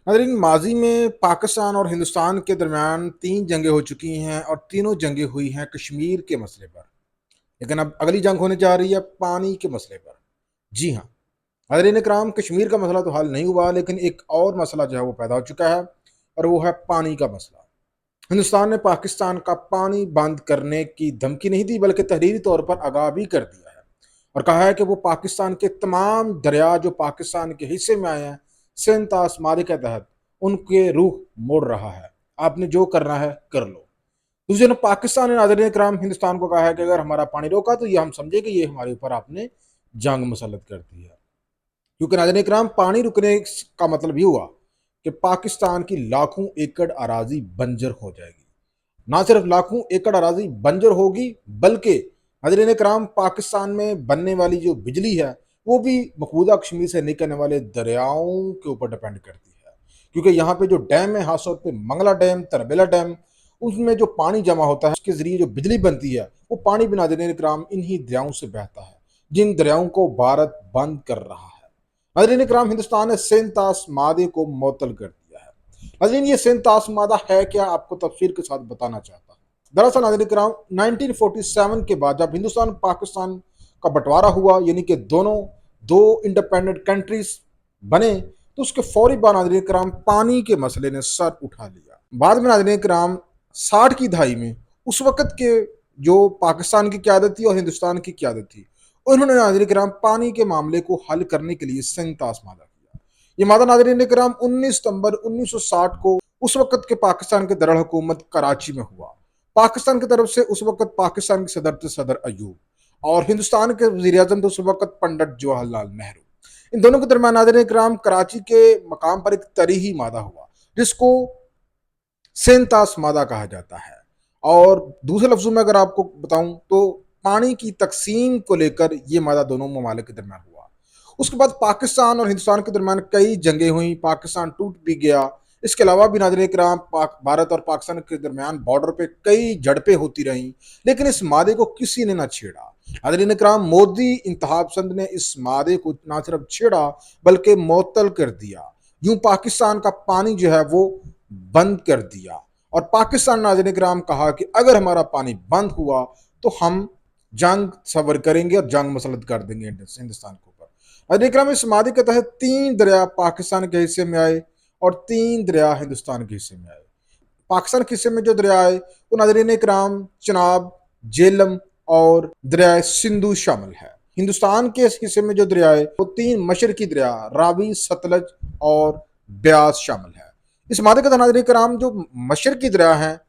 नाज़रीन, माज़ी में पाकिस्तान और हिंदुस्तान के दरमियान 3 जंगें हो चुकी हैं और तीनों जंगें हुई हैं कश्मीर के मसले पर। लेकिन अब अगली जंग होने जा रही है पानी के मसले पर। जी हाँ, नाज़रीन इकराम, कश्मीर का मसला तो हल नहीं हुआ, लेकिन एक और मसला जो है वो पैदा हो चुका है और वो है पानी का मसला। हिंदुस्तान ने पाकिस्तान का पानी बंद करने की धमकी नहीं दी, बल्कि तहरीरी तौर पर आगाह भी कर दिया है और कहा है कि वो पाकिस्तान के तमाम दरिया जो पाकिस्तान के हिस्से में आए हैं सिंध मारे के तहत उनके रुख मोड़ रहा है। आपने जो करना है कर लो। दूसरी तरफ पाकिस्तान ने नाज़रीन कराम हिंदुस्तान को कहा है कि अगर हमारा पानी रोका तो ये हम समझे कि ये हमारे ऊपर आपने जंग मुसल्लत कर दी है। क्योंकि नाज़रीन कराम, पानी रुकने का मतलब ये हुआ कि पाकिस्तान की लाखों एकड़ अराजी बंजर हो जाएगी। ना सिर्फ लाखों एकड़ अराजी बंजर होगी, बल्कि नाज़रीन कराम पाकिस्तान में बनने वाली जो बिजली है वो भी मकबूजा कश्मीर से निकलने वाले दरियाओं के ऊपर डिपेंड करती है। क्योंकि यहाँ पे जो डैम है, खासतौर पे मंगला डैम, तरबेला डैम, उसमें जो पानी जमा होता है उसके जरिए जो बिजली बनती है वो पानी भी नाज़रीन कराम इन्हीं दरियाओं से बहता है, जिन दरियाओं को भारत बंद कर रहा है। नाज़रीन कराम, हिंदुस्तान ने सेंतास मादे को मुअत्तल कर दिया है। नाज़रीन, ये सेंतास मादा है क्या, आपको तफसील के साथ बताना चाहता हूँ। दरअसल नाज़रीन कराम, 1947 के बाद जब हिंदुस्तान पाकिस्तान का बंटवारा हुआ, यानी कि दोनों दो इंडिपेंडेंट कंट्रीज बने, तो उसके फौरी बाद नाज़रीन कराम पानी के मसले ने सर उठा लिया। बाद में नाज़रीन कराम 60 की दहाई में उस वक़्त के जो पाकिस्तान की क़यादत थी और हिंदुस्तान की क़यादत थी, उन्होंने नाज़रीन कराम पानी के मामले को हल करने के लिए सेंतास मादा किया। ये मादा नाज़रीन कराम 19 सितंबर 1960 को उस वक़्त के पाकिस्तान के दरुल हुकूमत कराची में हुआ। पाकिस्तान की तरफ से उस वक़्त पाकिस्तान के सदर थे सदर अयूब और हिंदुस्तान के वज़ीर-ए-आज़म थे उस वक़्त पंडित जवाहरलाल नेहरू। इन दोनों के दरमियान नाज़रीन कराम कराची के मकाम पर एक तरीही मादा हुआ, जिसको सेंतास मादा कहा जाता है। और दूसरे लफ्ज़ों में अगर आपको बताऊं तो पानी की तकसीम को लेकर ये मादा दोनों ममालिक के दरमियान हुआ। उसके बाद पाकिस्तान और हिंदुस्तान के दरमियान कई जंगें हुई, पाकिस्तान टूट भी गया। इसके अलावा भी नाज़रीन कराम भारत और पाकिस्तान के दरमियान बॉर्डर पे कई झड़पें होती रहीं, लेकिन इस मादे को किसी ने ना छेड़ा। नाज़रीन कराम, मोदी इंतहा पसंद ने इस मादे को ना सिर्फ छेड़ा बल्कि मुअत्तल कर दिया। यूं पाकिस्तान का पानी जो है वो बंद कर दिया और पाकिस्तान नाज़रीन कराम कहा कि अगर हमारा पानी बंद हुआ तो हम जंग सवर करेंगे और जंग मुसल्लत कर देंगे हिंदुस्तान के ऊपर। नाज़रीन कराम, इस मादे के तहत 3 दरिया पाकिस्तान के हिस्से में आए और 3 दरिया हिंदुस्तान के हिस्से में आए। पाकिस्तान के हिस्से में जो दरिया आए वो नाज़रीन कराम चनाब, जेलम और दरिया सिंधु शामिल है। हिंदुस्तान के इस हिस्से में जो दरिया है वो 3 मशरकी दरिया रावी, सतलज और ब्यास शामिल है। इस मादे का नाज़रीन कराम, जो मशरकी दरिया हैं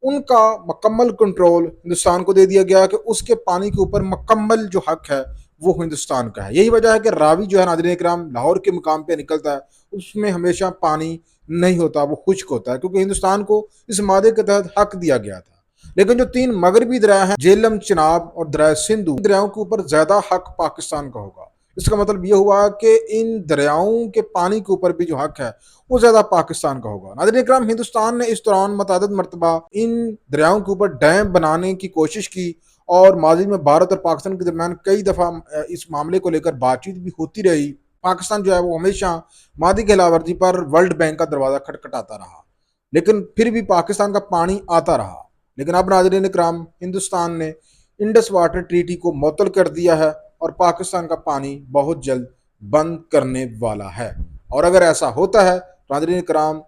उनका मुकम्मल कंट्रोल हिंदुस्तान को दे दिया गया कि उसके पानी के ऊपर मुकम्मल जो हक है वो हिंदुस्तान का है। यही वजह है कि रावी जो है नाज़रीन कराम लाहौर के मुकाम पे निकलता है, उसमें हमेशा पानी नहीं होता, वो खुश्क होता है, क्योंकि हिंदुस्तान को इस मादे के तहत हक दिया गया था। लेकिन जो 3 मगरबी दरिया हैं, जेलम, चिनाब और दरिया सिंधु, दरियाओं के ऊपर ज्यादा हक पाकिस्तान का होगा। इसका मतलब यह हुआ कि इन दरियाओं के पानी के ऊपर भी जो हक है वो ज्यादा पाकिस्तान का होगा। नाज़रीन इकराम, हिंदुस्तान ने इस दौरान मुतअद्दिद मरतबा इन दरियाओं के ऊपर डैम बनाने की कोशिश की और माजी में भारत और पाकिस्तान के दरमियान कई दफ़ा इस मामले को लेकर बातचीत भी होती रही। पाकिस्तान जो है वो हमेशा मादी की खिलाफवर्जी पर वर्ल्ड बैंक का दरवाज़ा खटखटाता रहा, लेकिन फिर भी पाकिस्तान का पानी आता रहा। लेकिन अब नाज़रीन इकराम, हिंदुस्तान ने इंडस वाटर ट्रीटी को मुअत्तल कर दिया है और पाकिस्तान का पानी बहुत जल्द बंद करने वाला है। और अगर ऐसा होता है नाज़रीन कराम,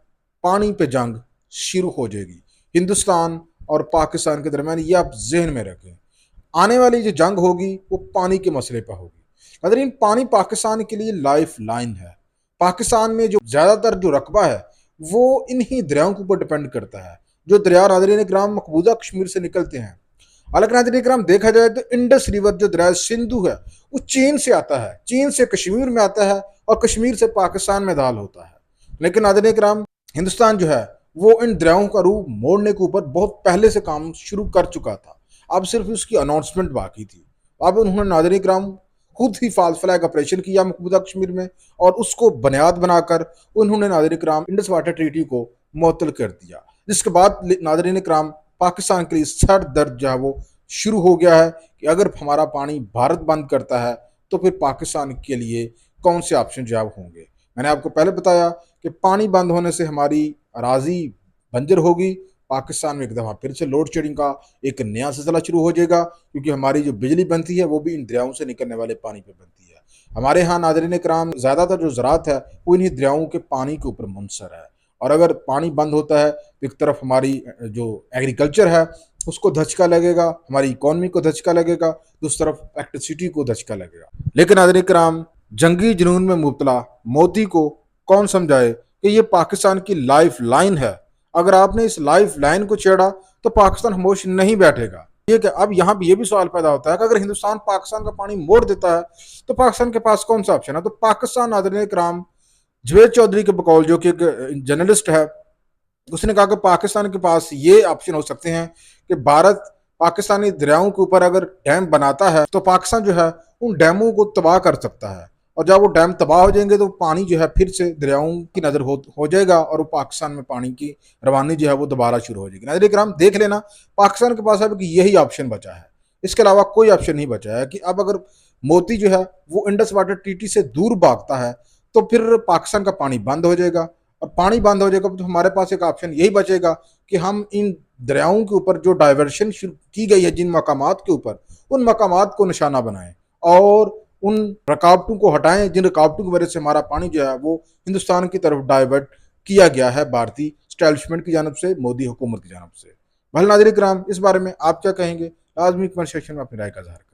पानी पे जंग शुरू हो जाएगी हिंदुस्तान और पाकिस्तान के दरमियान। ये आप जहन में रखें, आने वाली जो जंग होगी वो पानी के मसले पर होगी। नाज़रीन, पानी पाकिस्तान के लिए लाइफ लाइन है। पाकिस्तान में जो ज़्यादातर जो रकबा है वो इन्हीं दरियाओं के ऊपर डिपेंड करता है। जो दरिया नाज़रीन कराम मकबूजा कश्मीर से निकलते हैं। हालांकि नाज़रीन कराम देखा जाए तो इंडस रिवर जो दरिया सिंधु है वो चीन से आता है, चीन से कश्मीर में आता है और कश्मीर से पाकिस्तान में दाल होता है। लेकिन नाज़रीन कराम, हिंदुस्तान जो है वो इन दरियाओं का रूप मोड़ने के ऊपर बहुत पहले से काम शुरू कर चुका था। अब सिर्फ उसकी अनाउंसमेंट बाकी थी। अब उन्होंने नाज़रीन कराम खुद ही फाल्स फ्लैग ऑपरेशन किया मकबूजा कश्मीर में और उसको बुनियाद बनाकर उन्होंने नाज़रीन कराम इंडस वाटर ट्रीटी को मुअत्तल कर दिया। जिसके बाद नाज़रीन कराम पाकिस्तान के लिए सर दर्द जो है वो शुरू हो गया है कि अगर हमारा पानी भारत बंद करता है तो फिर पाकिस्तान के लिए कौन से ऑप्शन जो है होंगे। मैंने आपको पहले बताया कि पानी बंद होने से हमारी अराजी बंजर होगी। पाकिस्तान में एक दफ़ा फिर से लोड शेडिंग का एक नया सिलसिला शुरू हो जाएगा, क्योंकि हमारी जो बिजली बनती है वो भी इन दरियाओं से निकलने वाले पानी पे बनती है। हमारे यहाँ नाज़रीन कराम ज़्यादातर जो ज़राअत है वो इन्हीं दरियाओं के पानी के ऊपर मुनसर है, और अगर पानी बंद होता है तो एक तरफ हमारी जो एग्रीकल्चर है उसको धचका लगेगा, हमारी इकॉनमी को धचका लगेगा, दूसरी तरफ इलेक्ट्रिसिटी को धचका लगेगा। लेकिन नाज़रीन कराम, जंगी जुनून में मुब्तला मोदी को कौन समझाए कि ये पाकिस्तान की लाइफ लाइन है। अगर आपने इस लाइफ लाइन को छेड़ा तो पाकिस्तान खामोश नहीं बैठेगा। ये कि अब यहाँ भी ये भी सवाल पैदा होता है कि अगर हिंदुस्तान पाकिस्तान का पानी मोड़ देता है तो पाकिस्तान के पास कौन सा ऑप्शन है। तो पाकिस्तान नाज़रीन कराम, जवेद चौधरी के बकौल, जो कि एक जर्नलिस्ट है, उसने कहा कि पाकिस्तान के पास ये ऑप्शन हो सकते हैं कि भारत पाकिस्तानी दरियाओं के ऊपर अगर डैम बनाता है तो पाकिस्तान जो है उन डैमों को तबाह कर सकता है, और जब वो डैम तबाह हो जाएंगे तो पानी जो है फिर से दरियाओं की नज़र हो जाएगा और वो पाकिस्तान में पानी की रवानी जो है वो दोबारा शुरू हो जाएगी। नाज़रीन कराम, देख लेना, पाकिस्तान के पास अब यही ऑप्शन बचा है, इसके अलावा कोई ऑप्शन नहीं बचा है कि अब अगर मोदी जो है वो इंडस वाटर ट्रीटी से दूर भागता है तो फिर पाकिस्तान का पानी बंद हो जाएगा, और पानी बंद हो जाएगा तो हमारे पास एक ऑप्शन यही बचेगा कि हम इन दरियाओं के ऊपर जो डाइवर्शन शुरू की गई है जिन मकामात के ऊपर, उन मकामात को निशाना बनाएं और उन रुकावटों को हटाएं जिन रुकावटों की वजह से हमारा पानी जो है वो हिंदुस्तान की तरफ डाइवर्ट किया गया है भारतीय स्टैब्लिशमेंट की जानब से, मोदी हुकूमत की जानब से। भले नाज़रीन कराम, इस बारे में आप क्या कहेंगे? लाजमी कमेंट सेक्शन में अपनी राय का इज़हार करें।